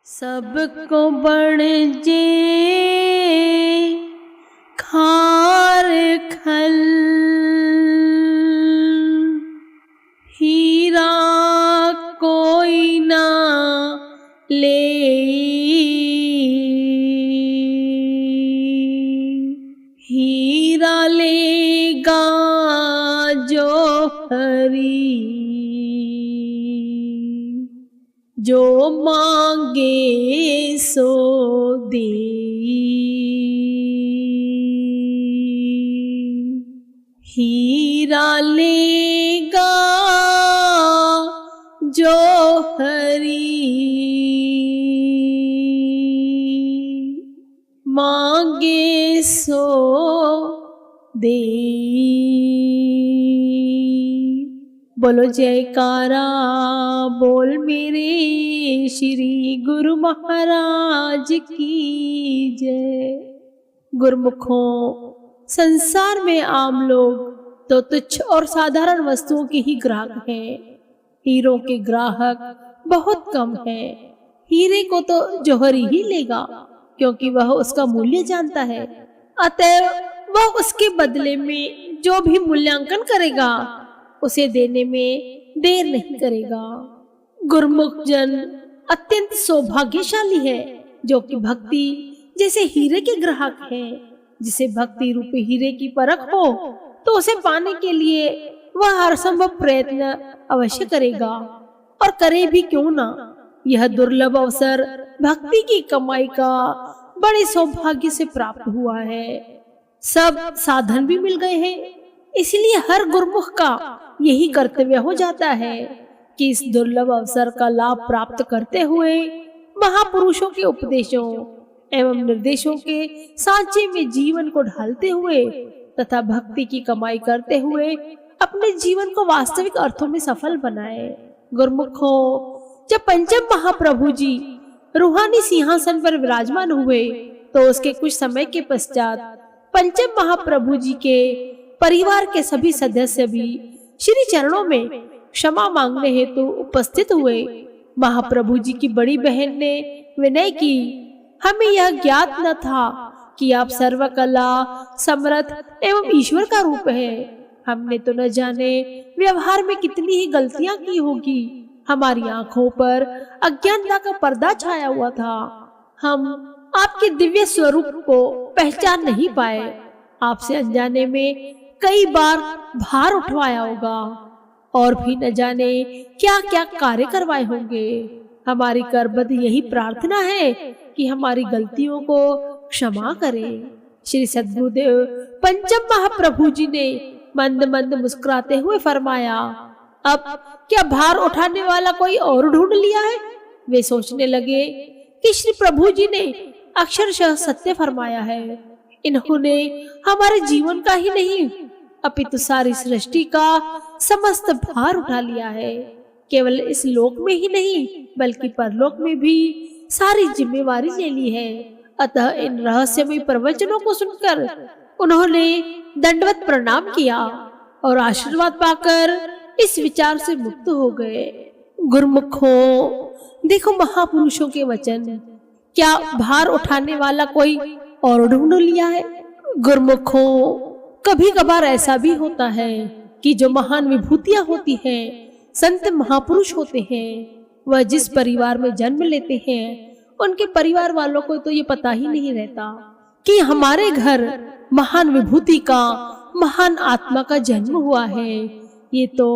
सबको बढ़ जे खार खल, हीरा कोई ना ले। हीरा लेगा जो हरी, जो मांगे सो दे। हीरा लेगा जो हरी, मांगे सो दे। बोलो जयकारा बोल मेरे श्री गुरु महाराज की जय। गुरुमुखों, संसार में आम लोग तो तुच्छ और साधारण वस्तुओं के ही ग्राहक हैं। हीरों के ग्राहक बहुत कम हैं। हीरे को तो जौहरी ही लेगा, क्योंकि वह उसका मूल्य जानता है। अतएव वह उसके बदले में जो भी मूल्यांकन करेगा उसे देने में देर नहीं करेगा। गुरुमुख जन अत्यंत सौभाग्यशाली है जो कि भक्ति जैसे हीरे के ग्राहक है। जिसे भक्ति रूपी हीरे की परख हो तो उसे पाने के लिए वह हर संभव प्रयत्न अवश्य करेगा, और करे भी क्यों ना। यह दुर्लभ अवसर भक्ति की कमाई का बड़े सौभाग्य से प्राप्त हुआ है। सब साधन भी मिल गए हैं, इसलिए हर गुरुमुख का यही कर्तव्य हो जाता है कि इस दुर्लभ अवसर का लाभ प्राप्त करते हुए महापुरुषों के उपदेशों एवं निर्देशों के सांचे में जीवन को ढालते हुए तथा भक्ति की कमाई करते हुए अपने जीवन को वास्तविक अर्थों में सफल बनाए। गुरुमुखों, जब पंचम महाप्रभु जी रूहानी सिंहासन पर विराजमान हुए तो उसके कुछ समय के पश्चात पंचम महाप्रभु जी के परिवार के सभी सदस्य भी श्री चरणों में क्षमा मांगने हेतु उपस्थित हुए। महाप्रभु जी की बड़ी बहन ने विनय की, हमें यह ज्ञात न था कि आप सर्वकला समर्थ एवं ईश्वर का रूप है। हमने तो न जाने व्यवहार में कितनी ही गलतियां की होगी। हमारी आंखों पर अज्ञानता का पर्दा छाया हुआ था। हम आपके दिव्य स्वरूप को पहचान नहीं पाए। आपसे अनजाने में कई बार भार उठवाया होगा और भी न जाने क्या क्या कार्य करवाए होंगे। हमारी करबद्ध यही प्रार्थना है कि हमारी गलतियों को क्षमा करें। श्री सद्गुरुदेव पंचम महाप्रभु जी ने मंद मंद मुस्कुराते हुए फरमाया, अब क्या भार उठाने वाला कोई और ढूंढ लिया है। वे सोचने लगे कि श्री प्रभु जी ने अक्षरशः सत्य फरमाया है। इन्होंने हमारे जीवन का ही नहीं अपितु सारी सृष्टि का समस्त भार उठा लिया है। केवल इस लोक में ही नहीं बल्कि परलोक में भी सारी जिम्मेवारी ले ली है। अतः इन रहस्यमय प्रवचनों को सुनकर उन्होंने दंडवत प्रणाम किया और आशीर्वाद पाकर इस विचार से मुक्त हो गए। गुरुमुखों, देखो महापुरुषों के वचन, क्या भार उठाने वाला कोई और ढूंढ लिया है। गुरुमुखों, कभी कभार ऐसा भी होता है कि जो महान विभूतियां होती हैं, संत महापुरुष होते हैं, वह जिस परिवार में जन्म लेते हैं उनके परिवार वालों को तो ये पता ही नहीं रहता कि हमारे घर महान विभूति का, महान आत्मा का जन्म हुआ है। ये तो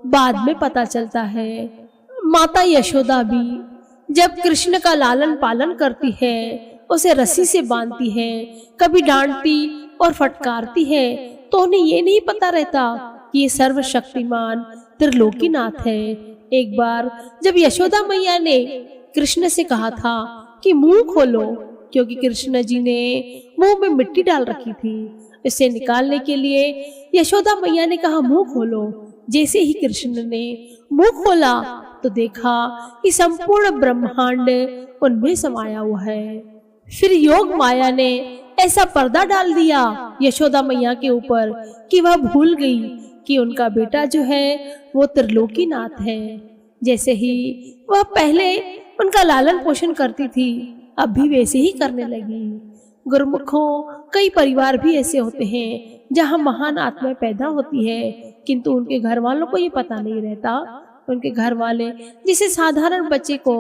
बाद में पता चलता है। माता यशोदा भी जब कृष्ण का लालन पालन करती है, उसे रस्सी से बांधती है, कभी डांटती और फटकारती है, तो उन्हें ये नहीं पता रहता कि ये सर्वशक्तिमान त्रिलोकीनाथ है। एक बार जब यशोदा मैया ने कृष्ण से कहा था कि मुंह खोलो, क्योंकि कृष्ण जी ने मुंह में मिट्टी डाल रखी थी, इसे निकालने के लिए यशोदा मैया ने कहा मुंह खोलो। जैसे ही कृष्ण ने मुंह खोला तो देखा कि संपूर्ण ब्रह्मांड उनमें समाया हुआ है। फिर योग माया ने ऐसा पर्दा डाल दिया यशोदा मैया के ऊपर कि वह भूल गई कि उनका बेटा जो है वो त्रिलोकीनाथ है। जैसे ही वह पहले उनका लालन पोषण करती थी, अब भी वैसे ही करने लगी। गुरुमुखों, कई परिवार भी ऐसे होते हैं जहाँ महान आत्माएं पैदा होती है, किंतु उनके घर वालों को ये पता नहीं रहता। उनके घर वाले जिसे साधारण बच्चे को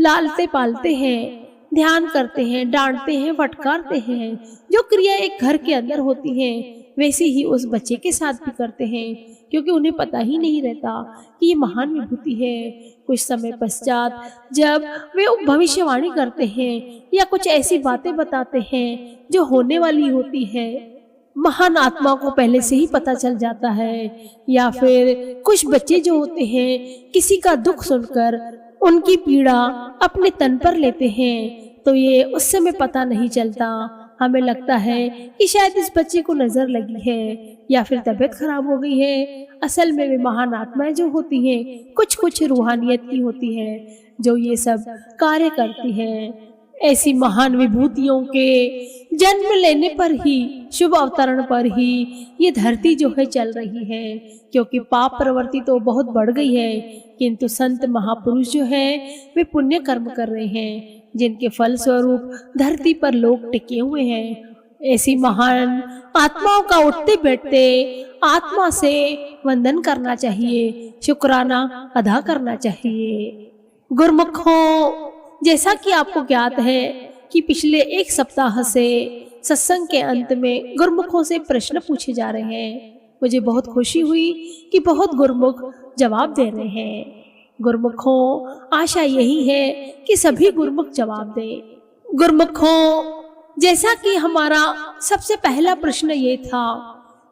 लालते पालते हैं, ध्यान करते हैं, डांटते हैं, फटकारते हैं, जो क्रिया एक घर के अंदर होती है वैसे ही उस बच्चे के साथ भी करते हैं, क्योंकि उन्हें पता ही नहीं रहता कि ये महान विभूति है। कुछ समय पश्चात जब वे भविष्यवाणी करते हैं या कुछ ऐसी बातें बताते हैं जो होने वाली होती है, महान आत्मा को पहले से ही पता चल जाता है। या फिर कुछ बच्चे जो होते हैं किसी का दुख सुनकर उनकी पीड़ा अपने तन पर लेते हैं, तो ये उस समय पता नहीं चलता। हमें लगता है कि शायद इस बच्चे को नजर लगी है या फिर तबीयत खराब हो गई है। असल में वे महान आत्माएं जो होती हैं कुछ रूहानियत की होती हैं जो ये सब कार्य करती हैं। ऐसी महान विभूतियों के जन्म लेने पर ही, शुभ अवतरण पर ही ये धरती जो है चल रही है, क्योंकि पाप प्रवृत्ति तो बहुत बढ़ गई है, किंतु संत महापुरुष जो है वे पुण्य कर्म कर रहे हैं जिनके फल स्वरूप धरती पर लोग टिके हुए हैं। ऐसी महान आत्माओं का उठते बैठते आत्मा से वंदन करना चाहिए, शुक्राना अदा करना चाहिए। गुरुमुखों, जैसा कि आपको ज्ञात है कि पिछले एक सप्ताह से सत्संग के अंत में गुरुमुखों से प्रश्न पूछे जा रहे हैं। मुझे बहुत खुशी हुई कि बहुत गुरुमुख जवाब दे रहे हैं। गुरुमुखों, आशा यही है कि सभी गुरुमुख जवाब दें। गुरुमुखों, जैसा कि हमारा सबसे पहला प्रश्न ये था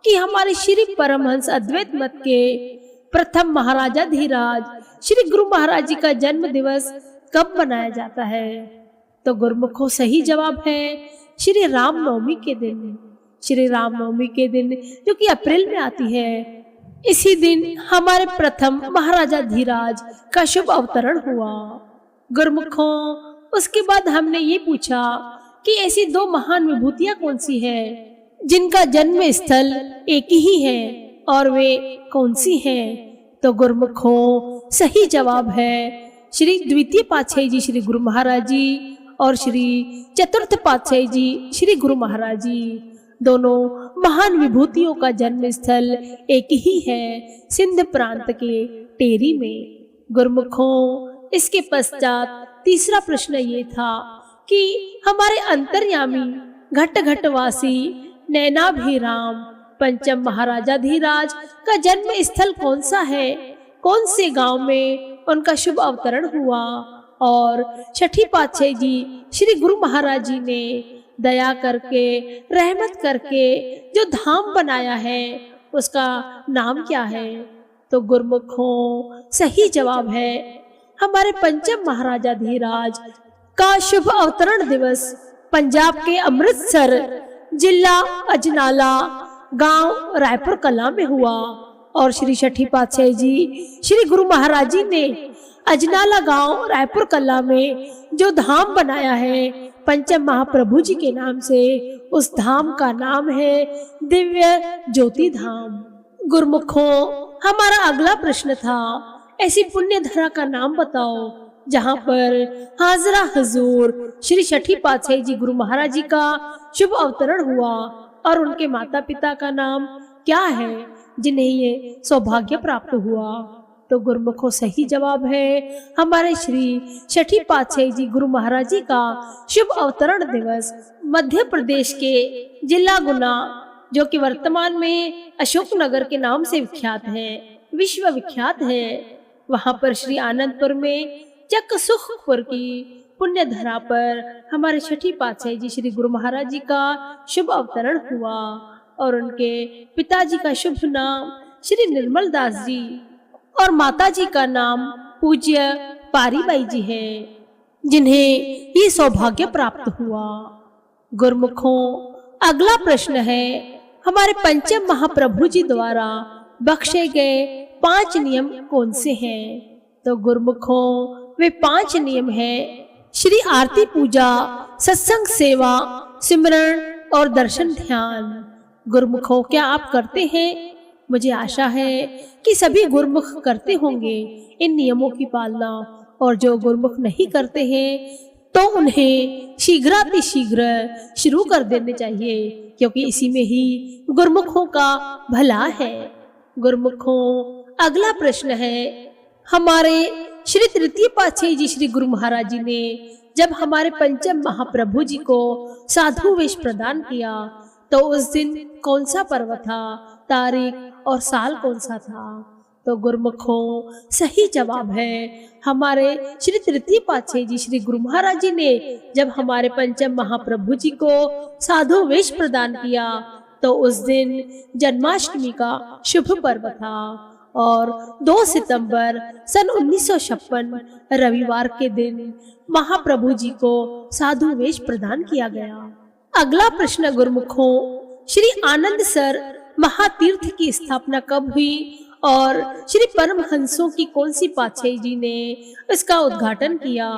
कि हमारे श्री परमहंस अद्वैत मत के प्रथम महाराजा धीराज श्री गुरु महाराज जी का जन्म दिवस कब मनाया जाता है, तो गुरुमुखों सही जवाब है श्री रामनवमी के दिन। श्री रामनवमी के दिन जो कि अप्रैल में आती है, इसी दिन हमारे प्रथम महाराजा धीराज का शुभ अवतरण हुआ। गुरुमुखों, उसके बाद हमने ये पूछा कि ऐसी दो महान विभूतियां कौन सी है जिनका जन्म स्थल एक ही है और वे कौन सी हैं, तो गुरुमुखों सही जवाब है श्री द्वितीय पातशाही जी श्री गुरु महाराज जी और श्री चतुर्थ पातशाही जी श्री गुरु महाराज जी। दोनों महान विभूतियों का जन्म स्थल एक ही है, सिंध प्रांत के टेरी में। गुरुमुखों, इसके पश्चात तीसरा प्रश्न ये था कि हमारे अंतर्यामी घट घटवासी नैनाभिराम पंचम महाराजा धीराज का जन्म स्थल कौन सा है, कौन से गांव में उनका शुभ अवतरण हुआ, और छठी पातशाही जी श्री गुरु महाराज जी ने दया करके, रहमत करके जो धाम बनाया है उसका नाम क्या है, तो गुरुमुखों सही जवाब है हमारे पंचम महाराजा धीराज का शुभ अवतरण दिवस पंजाब के अमृतसर जिला अजनाला गांव रायपुर कला में हुआ। और श्री छठी पातशाही जी श्री गुरु महाराज जी ने अजनाला गांव रायपुर कला में जो धाम बनाया है पंचम महाप्रभु जी के नाम से, उस धाम का नाम है दिव्य ज्योति धाम। गुरुमुखों, हमारा अगला प्रश्न था ऐसी पुण्य धरा का नाम बताओ जहां पर हाजरा हुजूर श्री छठी पातशाही जी गुरु महाराज जी का शुभ अवतरण हुआ, और उनके माता पिता का नाम क्या है जिन्हें ये सौभाग्य प्राप्त हुआ, तो गुरुमुखों सही जवाब है हमारे श्री छठी पातशाही जी गुरु महाराज जी का शुभ अवतरण दिवस मध्य प्रदेश के जिला गुना, जो कि वर्तमान में अशोकनगर के नाम से विख्यात है, विश्व विख्यात है। वहां पर श्री आनंदपुर में चक सुखपुर की पुण्य धरा पर हमारे छठी पातशाही जी श्री गुरु महाराज जी का शुभ अवतरण हुआ, और उनके पिताजी का शुभ नाम श्री निर्मल दास जी और माताजी का नाम पूज्य पारीबाई जी है, जिन्हें ये सौभाग्य प्राप्त हुआ। गुरुमुखों, अगला प्रश्न है हमारे पंचम महाप्रभु जी द्वारा बख्शे गए 5 नियम कौन से हैं, तो गुरुमुखों वे 5 नियम हैं श्री आरती पूजा, सत्संग सेवा, सिमरण और दर्शन ध्यान। गुरुमुखों, क्या आप करते हैं? मुझे आशा है कि सभी गुरुमुख करते होंगे इन नियमों की पालना, और जो गुरुमुख नहीं करते हैं तो उन्हें शीघ्रातिशीघ्र शुरू कर देने चाहिए, क्योंकि इसी में ही गुरुमुखों का भला है। गुरुमुखों, अगला प्रश्न है, हमारे श्री तृतीय पातशाही जी श्री गुरु महाराज जी ने जब हमारे पंचम महाप्रभु जी को साधु वेश प्रदान किया तो उस दिन कौन सा पर्व था, तारीख और साल कौन सा था? तो गुरुमुखों, सही जवाब है, हमारे श्री तृतीय पातशाही जी श्री गुरु महाराज जी ने जब हमारे पंचम महाप्रभु जी को साधु वेश प्रदान किया तो उस दिन जन्माष्टमी का शुभ पर्व था और 2 सितंबर सन 1956 रविवार के दिन महाप्रभु जी को साधु वेश प्रदान किया गया। अगला प्रश्न गुरुमुखों, श्री आनंद सर महातीर्थ की स्थापना कब हुई और श्री परमहंसों की कौन सी पातशाही जी ने इसका उद्घाटन किया?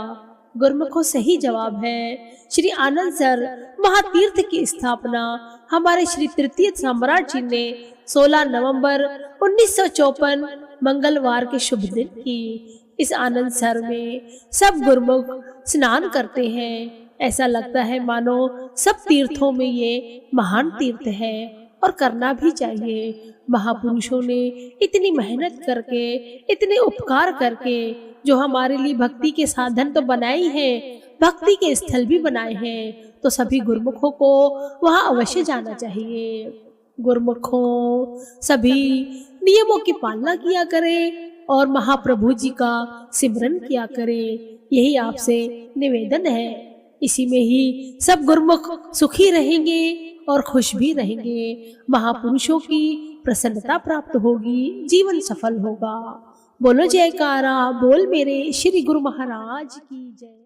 गुरुमुखों, सही जवाब है, श्री आनंद सर महातीर्थ की स्थापना हमारे श्री तृतीय सम्राट जी ने 16 नवंबर 1954 मंगलवार के शुभ दिन की। इस आनंद सर में सब गुरुमुख स्नान करते हैं। ऐसा लगता है मानो सब तीर्थों में ये महान तीर्थ है और करना भी चाहिए। महापुरुषों ने इतनी मेहनत करके, इतने उपकार करके जो हमारे लिए भक्ति के साधन तो बनाए ही हैं, भक्ति के स्थल भी बनाए हैं, तो सभी गुरुमुखों को वहां अवश्य जाना चाहिए। गुरुमुखों, सभी नियमों की पालना किया करें और महाप्रभु जी का सिमरन किया करें, यही आपसे निवेदन है। इसी में ही सब गुरुमुख सुखी रहेंगे और खुश भी रहेंगे। महापुरुषों की प्रसन्नता प्राप्त होगी, जीवन सफल होगा। बोलो जयकारा बोल मेरे श्री गुरु महाराज की जय।